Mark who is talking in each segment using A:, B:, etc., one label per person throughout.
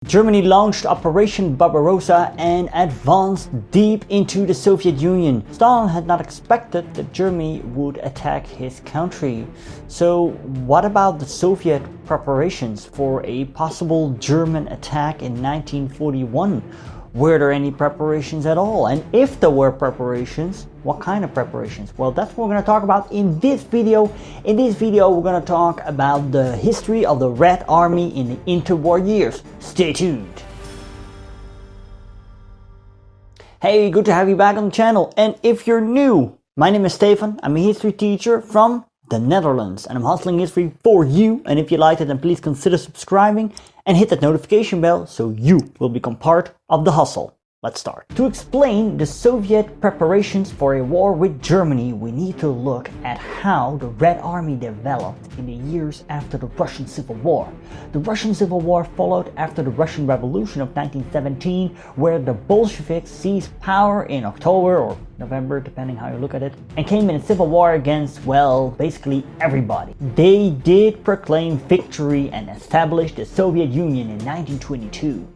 A: Germany launched Operation Barbarossa and advanced deep into the Soviet Union. Stalin had not expected that Germany would attack his country. So what about the Soviet preparations for a possible German attack in 1941? Were there any preparations at all? And if there were preparations, what kind of preparations? Well, that's what we're going to talk about in this video. In this video, we're going to talk about the history of the Red Army in the interwar years. Stay tuned. Hey, good to have you back on the channel. And if you're new, my name is Stefan. I'm a history teacher from the Netherlands, and I'm hustling history for you. And if you liked it, then please consider subscribing and hit that notification bell so you will become part of the hustle. Let's start. To explain the Soviet preparations for a war with Germany, we need to look at how the Red Army developed in the years after the Russian Civil War. The Russian Civil War followed after the Russian Revolution of 1917, where the Bolsheviks seized power in October or November, depending how you look at it, and came in a civil war against, well, basically everybody. They did proclaim victory and establish the Soviet Union in 1922.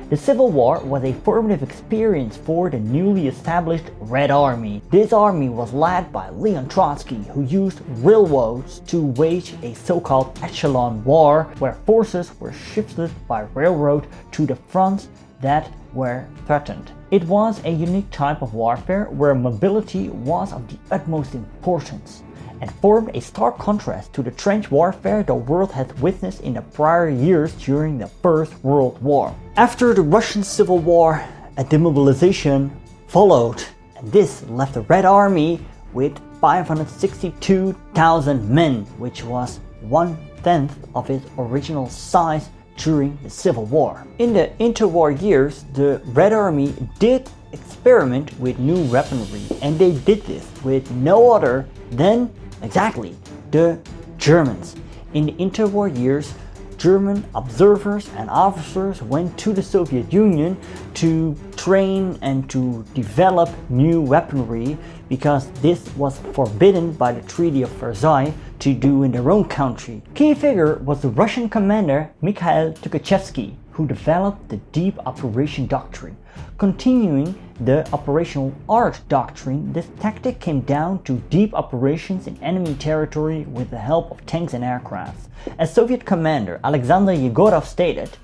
A: The Civil War was a formative experience for the newly established Red Army. This army was led by Leon Trotsky, who used railroads to wage a so-called echelon war, where forces were shifted by railroad to the fronts that were threatened. It was a unique type of warfare where mobility was of the utmost importance, and formed a stark contrast to the trench warfare the world had witnessed in the prior years during the First World War. After the Russian Civil War, a demobilization followed, and this left the Red Army with 562,000 men, which was 1/10 of its original size during the Civil War. In the interwar years, the Red Army did experiment with new weaponry, and they did this with no other than exactly the Germans. In the interwar years, German observers and officers went to the Soviet Union to train and to develop new weaponry, because this was forbidden by the Treaty of Versailles to do in their own country. Key figure was the Russian commander Mikhail Tukhachevsky, who developed the Deep Operation Doctrine. Continuing the operational art doctrine, this tactic came down to deep operations in enemy territory with the help of tanks and aircraft. As Soviet commander Alexander Yegorov stated,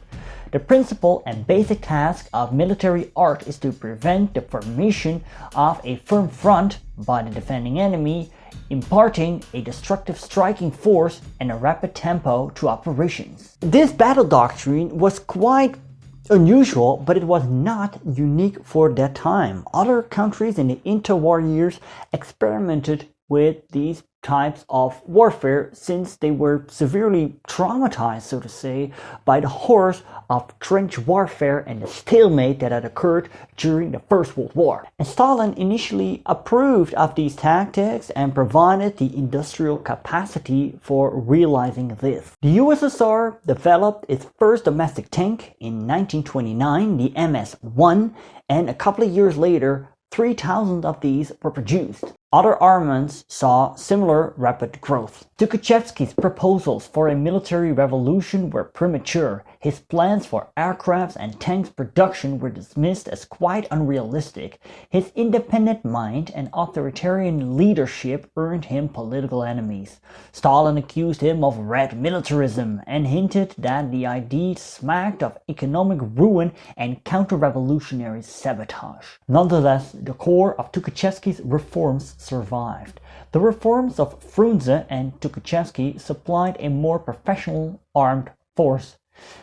A: "The principal and basic task of military art is to prevent the formation of a firm front by the defending enemy, imparting a destructive striking force and a rapid tempo to operations." This battle doctrine was quite unusual, but it was not unique for that time. Other countries in the interwar years experimented with these types of warfare, since they were severely traumatized, so to say, by the horrors of trench warfare and the stalemate that had occurred during the First World War. And Stalin initially approved of these tactics and provided the industrial capacity for realizing this. The USSR developed its first domestic tank in 1929, the MS-1, and a couple of years later, 3,000 of these were produced. Other armaments saw similar rapid growth. Tukhachevsky's proposals for a military revolution were premature. His plans for aircrafts and tanks production were dismissed as quite unrealistic. His independent mind and authoritarian leadership earned him political enemies. Stalin accused him of red militarism and hinted that the idea smacked of economic ruin and counter-revolutionary sabotage. Nonetheless, the core of Tukhachevsky's reforms survived. The reforms of Frunze and Tukhachevsky supplied a more professional armed force.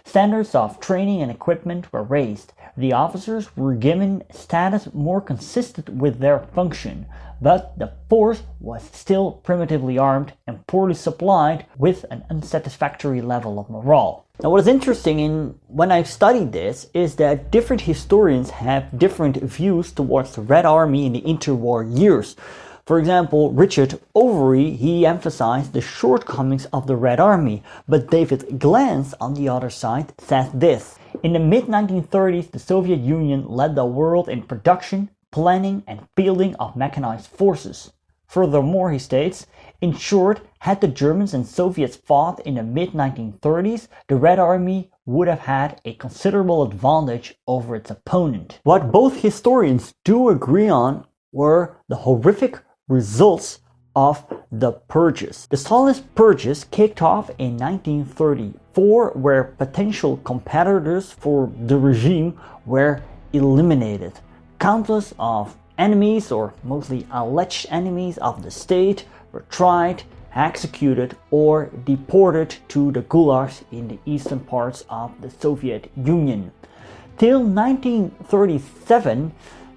A: Standards of training and equipment were raised. The officers were given status more consistent with their function, but the force was still primitively armed and poorly supplied, with an unsatisfactory level of morale. Now, what is interesting when I've studied this is that different historians have different views towards the Red Army in the interwar years. For example, Richard Overy, he emphasized the shortcomings of the Red Army, but David Glantz, on the other side, says this: "In the mid-1930s, the Soviet Union led the world in production, planning and fielding of mechanized forces. Furthermore, he states, In short, had the Germans and Soviets fought in the mid-1930s, the Red Army would have had a considerable advantage over its opponent. What both historians do agree on were the horrific results of the Purges. The Stalinist Purges kicked off in 1934, where potential competitors for the regime were eliminated. Countless of enemies, or mostly alleged enemies of the state, were tried, executed, or deported to the gulags in the eastern parts of the Soviet Union. Till 1937,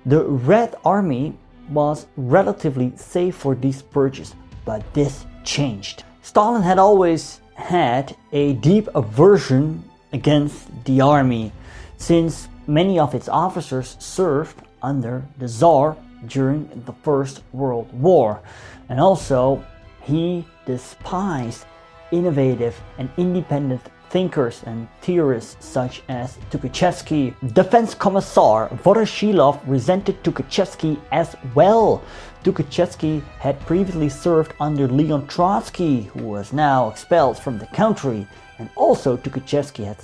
A: the Red Army was relatively safe for these purges, but this changed. Stalin had always had a deep aversion against the army, since many of its officers served under the Tsar during the First World War, and also he despised innovative and independent thinkers and theorists such as Tukhachevsky. Defense Commissar Voroshilov resented Tukhachevsky as well. Tukhachevsky had previously served under Leon Trotsky, who was now expelled from the country, and also Tukhachevsky had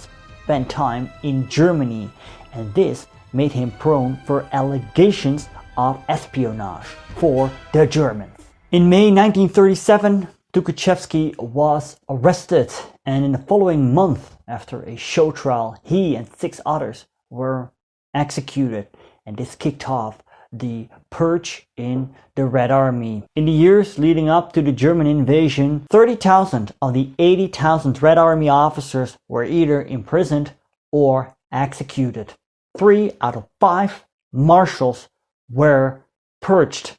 A: spent time in Germany, and this made him prone for allegations of espionage for the Germans. In May 1937, Tukhachevsky was arrested, and in the following month, after a show trial, he and 6 others were executed, and this kicked off the purge in the Red Army. In the years leading up to the German invasion, 30,000 of the 80,000 Red Army officers were either imprisoned or executed. 3 out of 5 marshals were purged,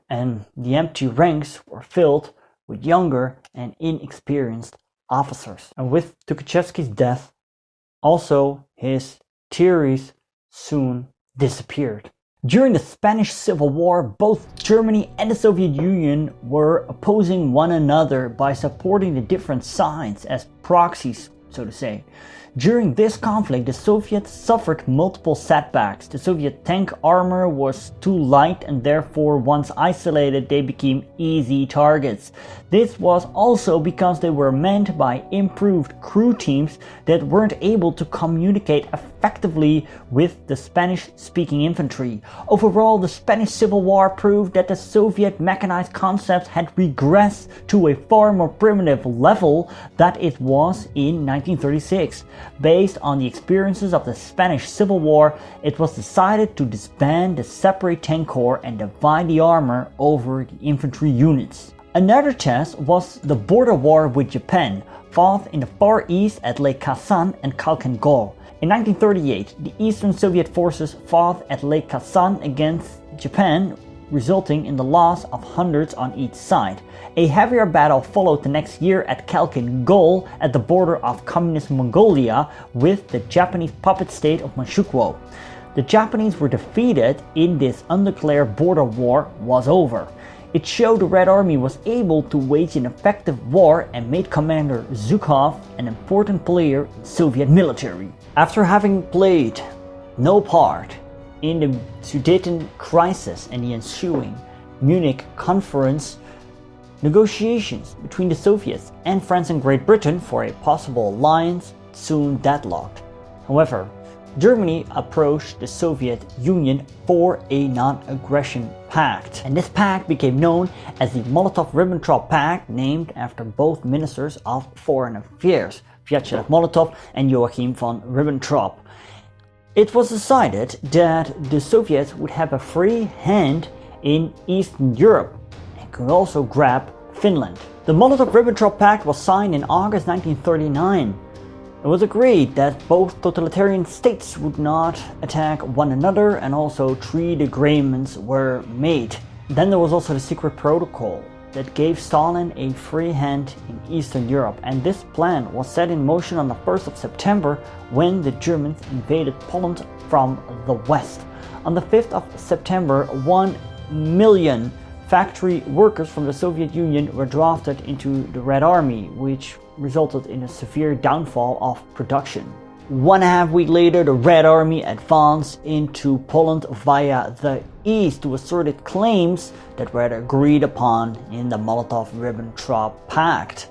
A: and the empty ranks were filled with younger and inexperienced officers. And with Tukhachevsky's death, also his theories soon disappeared. During the Spanish Civil War, both Germany and the Soviet Union were opposing one another by supporting the different sides as proxies, so to say. During this conflict, the Soviets suffered multiple setbacks. The Soviet tank armor was too light, and therefore once isolated they became easy targets. This was also because they were manned by improved crew teams that weren't able to communicate effectively with the Spanish-speaking infantry. Overall, the Spanish Civil War proved that the Soviet mechanized concepts had regressed to a far more primitive level than it was in 1936. Based on the experiences of the Spanish Civil War, it was decided to disband the separate tank corps and divide the armor over the infantry units. Another test was the border war with Japan, fought in the Far East at Lake Khasan and Khalkhin Gol. In 1938, the Eastern Soviet forces fought at Lake Khasan against Japan, resulting in the loss of hundreds on each side. A heavier battle followed the next year at Khalkhin Gol at the border of Communist Mongolia with the Japanese puppet state of Manchukuo. The Japanese were defeated in this undeclared border war was over. It showed the Red Army was able to wage an effective war and made Commander Zhukov an important player in Soviet military. After having played no part in the Sudeten crisis and the ensuing Munich conference, negotiations between the Soviets and France and Great Britain for a possible alliance soon deadlocked. However, Germany approached the Soviet Union for a non-aggression pact, and this pact became known as the Molotov-Ribbentrop Pact, named after both ministers of foreign affairs, Vyacheslav Molotov and Joachim von Ribbentrop. It was decided that the Soviets would have a free hand in Eastern Europe and could also grab Finland. The Molotov-Ribbentrop Pact was signed in August 1939. It was agreed that both totalitarian states would not attack one another, and also treaty agreements were made. Then there was also the secret protocol that gave Stalin a free hand in Eastern Europe, and this plan was set in motion on the 1st of September when the Germans invaded Poland from the west. On the 5th of September, 1 million factory workers from the Soviet Union were drafted into the Red Army, which resulted in a severe downfall of production. 1.5 weeks later, the Red Army advanced into Poland via the East to asserted claims that were agreed upon in the Molotov-Ribbentrop Pact.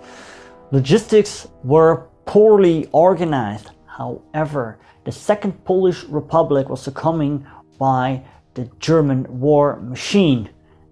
A: Logistics were poorly organized. However, the Second Polish Republic was succumbing by the German war machine,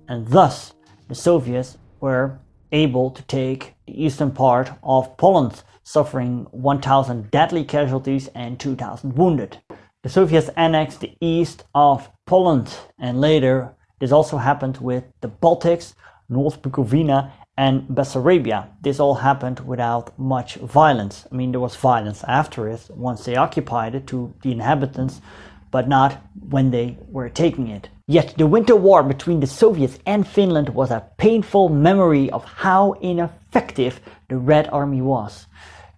A: and thus the Soviets were able to take the eastern part of Poland, suffering 1,000 deadly casualties and 2,000 wounded. The Soviets annexed the east of Poland, and later this also happened with the Baltics, North Bukovina and Bessarabia. This all happened without much violence. I mean, there was violence after it, once they occupied it, to the inhabitants, but not when they were taking it. Yet the Winter War between the Soviets and Finland was a painful memory of how ineffective the Red Army was.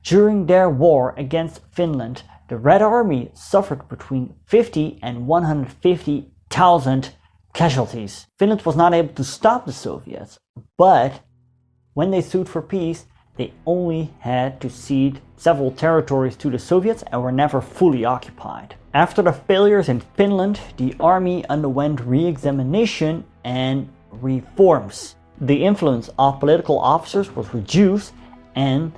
A: During their war against Finland, the Red Army suffered between 50 and 150,000 casualties. Finland was not able to stop the Soviets, but when they sued for peace, they only had to cede several territories to the Soviets and were never fully occupied. After the failures in Finland, the army underwent re-examination and reforms. The influence of political officers was reduced and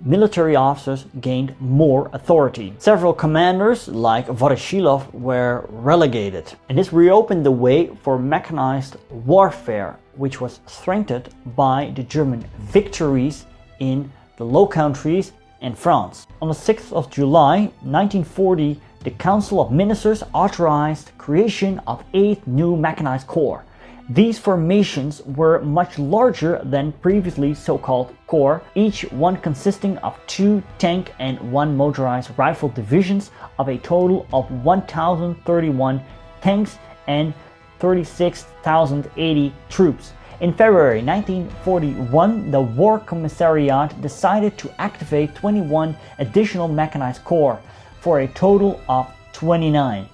A: military officers gained more authority. Several commanders, like Voroshilov, were relegated. And this reopened the way for mechanized warfare, which was strengthened by the German victories in the Low Countries and France. On the 6th of July 1940, the Council of Ministers authorized creation of 8 new mechanized corps. These formations were much larger than previously so-called corps, each one consisting of 2 tank and 1 motorized rifle divisions of a total of 1,031 tanks and 36,080 troops. In February 1941, the War Commissariat decided to activate 21 additional mechanized corps for a total of 29.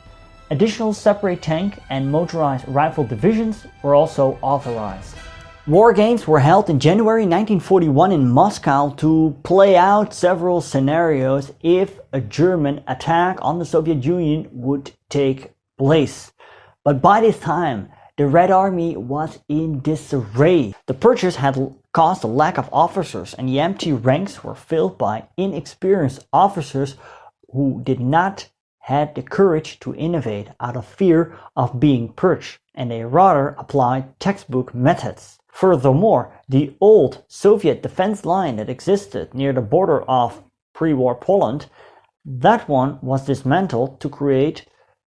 A: Additional separate tank and motorized rifle divisions were also authorized. War games were held in January 1941 in Moscow to play out several scenarios if a German attack on the Soviet Union would take place. But by this time, the Red Army was in disarray. The Purges had caused a lack of officers, and the empty ranks were filled by inexperienced officers who did not had the courage to innovate out of fear of being purged, and they rather applied textbook methods. Furthermore, the old Soviet defense line that existed near the border of pre-war Poland, that one was dismantled to create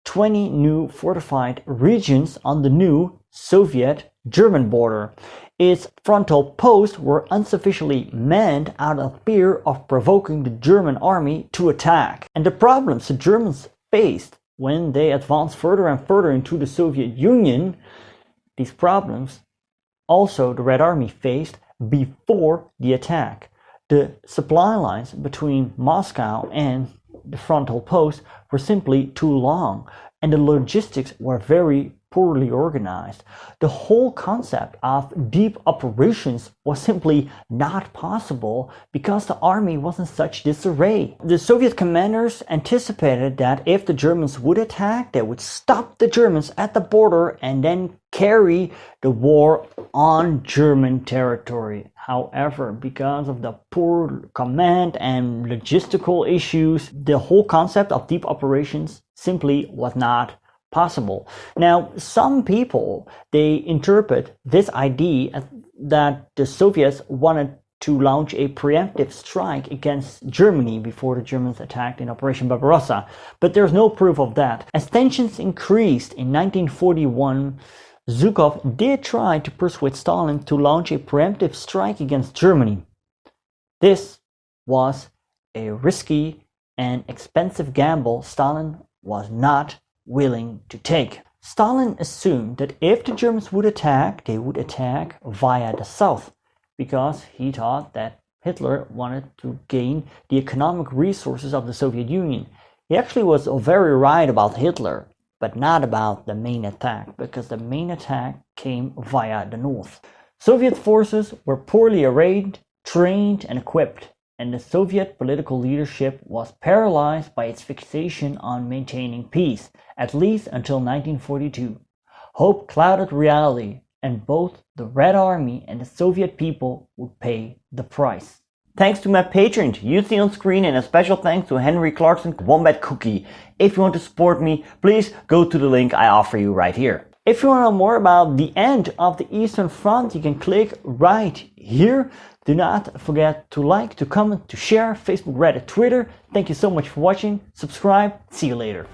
A: 20 new fortified regions on the new Soviet-German border. Its frontal posts were insufficiently manned out of fear of provoking the German army to attack. And the problems the Germans faced when they advanced further and further into the Soviet Union, these problems also the Red Army faced before the attack. The supply lines between Moscow and the frontal post were simply too long, and the logistics were very poorly organized. The whole concept of deep operations was simply not possible because the army was in such disarray. The Soviet commanders anticipated that if the Germans would attack, they would stop the Germans at the border and then carry the war on German territory. However, because of the poor command and logistical issues, the whole concept of deep operations simply was not possible. Now, some people, they interpret this idea that the Soviets wanted to launch a preemptive strike against Germany before the Germans attacked in Operation Barbarossa, but there's no proof of that. As tensions increased in 1941, Zhukov did try to persuade Stalin to launch a preemptive strike against Germany. This was a risky and expensive gamble Stalin was not willing to take. Stalin assumed that if the Germans would attack, they would attack via the south, because he thought that Hitler wanted to gain the economic resources of the Soviet Union. He actually was very right about Hitler, but not about the main attack, because the main attack came via the north. Soviet forces were poorly arrayed, trained and equipped, and the Soviet political leadership was paralyzed by its fixation on maintaining peace, at least until 1942. Hope clouded reality, and both the Red Army and the Soviet people would pay the price. Thanks to my patrons you see on screen, and a special thanks to Henry Clarkson Wombat Cookie. If you want to support me, please go to the link I offer you right here. If you want to know more about the end of the Eastern Front, you can click right here. Do not forget to like, to comment, to share, Facebook, Reddit, Twitter. Thank you so much for watching. Subscribe. See you later.